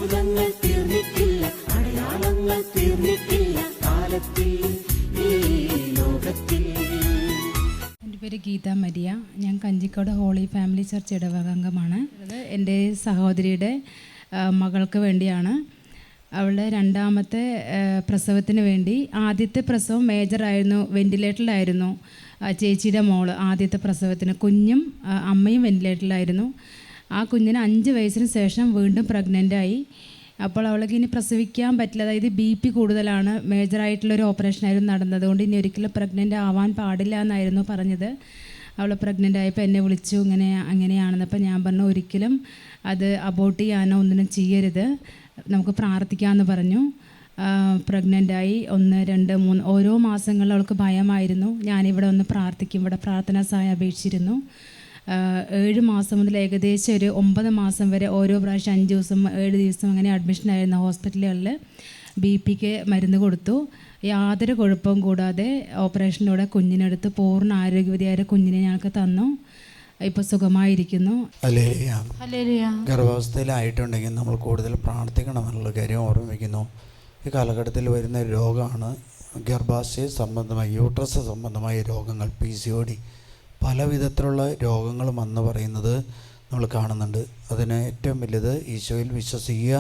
അത്ഭുതങ്ങൾ തീർന്നിട്ടില്ല, അടയാളങ്ങൾ തീർന്നിട്ടില്ല കാലത്തിൽ ഈ ലോകത്തിൽ. എൻ്റെ പേര് ഗീത മരിയ. ഞാൻ കഞ്ചിക്കോട് ഹോളി ഫാമിലി ചർച്ച് ഇടവക അംഗമാണ്. എൻ്റെ സഹോദരിയുടെ മകൾക്ക് വേണ്ടിയാണ്. അവളുടെ രണ്ടാമത്തെ പ്രസവത്തിന് വേണ്ടി, ആദ്യത്തെ പ്രസവം മേജറായിരുന്നു, വെൻറ്റിലേറ്ററിലായിരുന്നു. ചേച്ചിയുടെ മോള് ആദ്യത്തെ പ്രസവത്തിന്, കുഞ്ഞും അമ്മയും വെൻറ്റിലേറ്ററിലായിരുന്നു. ആ കുഞ്ഞിന് 5 വയസ്സിന് ശേഷം വീണ്ടും പ്രഗ്നൻ്റായി. അപ്പോൾ അവൾക്ക് ഇനി പ്രസവിക്കാൻ പറ്റില്ല, അതായത് BP കൂടുതലാണ്, മേജറായിട്ടുള്ളൊരു ഓപ്പറേഷനായിരുന്നു നടന്നത്. കൊണ്ട് ഇനി ഒരിക്കലും പ്രഗ്നൻ്റ് ആവാൻ പാടില്ല എന്നായിരുന്നു പറഞ്ഞത്. അവൾ പ്രഗ്നൻ്റ് ആയപ്പോൾ എന്നെ വിളിച്ചു, അങ്ങനെയാണെന്ന്. അപ്പോൾ ഞാൻ പറഞ്ഞു ഒരിക്കലും അത് അബോർട്ട് ചെയ്യാനോ ഒന്നിനും ചെയ്യരുത്, നമുക്ക് പ്രാർത്ഥിക്കാമെന്ന് പറഞ്ഞു. പ്രഗ്നൻ്റായി 1, 2, 3 ഓരോ മാസങ്ങളിൽ അവൾക്ക് ഭയമായിരുന്നു. ഞാനിവിടെ ഒന്ന് പ്രാർത്ഥിക്കും, ഇവിടെ പ്രാർത്ഥനാ സഹായം അപേക്ഷിച്ചിരുന്നു. 7 മാസം മുതൽ ഏകദേശം ഒരു 9 മാസം വരെ ഓരോ പ്രാവശ്യം 5 ദിവസം 7 ദിവസം അങ്ങനെ അഡ്മിഷനായിരുന്ന ഹോസ്പിറ്റലുകളിൽ BPക്ക് മരുന്ന് കൊടുത്തു. യാതൊരു കുഴപ്പവും കൂടാതെ ഓപ്പറേഷനിലൂടെ കുഞ്ഞിനെടുത്ത് പൂർണ്ണ ആരോഗ്യവതിയായ കുഞ്ഞിനെ ഞങ്ങൾക്ക് തന്നു. ഇപ്പോൾ സുഖമായിരിക്കുന്നു. ഗർഭാവസ്ഥയിലായിട്ടുണ്ടെങ്കിൽ നമ്മൾ കൂടുതൽ പ്രാർത്ഥിക്കണമെന്നുള്ള കാര്യം ഓർമ്മിപ്പിക്കുന്നു. ഈ കാലഘട്ടത്തിൽ വരുന്ന രോഗമാണ് ഗർഭാശയ സംബന്ധമായ, യൂട്രസ് സംബന്ധമായ രോഗങ്ങൾ, PCOD, പല വിധത്തിലുള്ള രോഗങ്ങളും എന്ന് പറയുന്നത് നമ്മൾ കാണുന്നുണ്ട്. അതിന് ഏറ്റവും വലുത് ഈശോയിൽ വിശ്വസിക്കുക,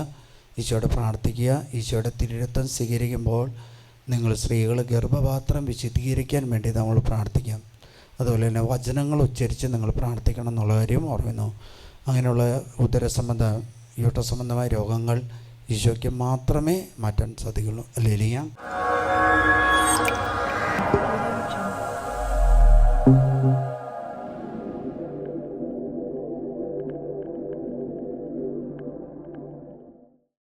ഈശോയോട് പ്രാർത്ഥിക്കുക. ഈശോയുടെ തിരുരക്തം സ്വീകരിക്കുമ്പോൾ നിങ്ങൾ സ്ത്രീകൾ ഗർഭപാത്രം വിശുദ്ധീകരിക്കാൻ വേണ്ടി നമ്മൾ പ്രാർത്ഥിക്കാം. അതുപോലെ തന്നെ വചനങ്ങൾ ഉച്ചരിച്ച് നിങ്ങൾ പ്രാർത്ഥിക്കണം എന്നുള്ള കാര്യം ഓർമ്മിക്കുന്നു. അങ്ങനെയുള്ള ഉദരസംബന്ധ, യൂട്രസ് സംബന്ധമായ രോഗങ്ങൾ ഈശോയ്ക്ക് മാത്രമേ മാറ്റാൻ സാധിക്കുള്ളൂ. ഹല്ലേലൂയ.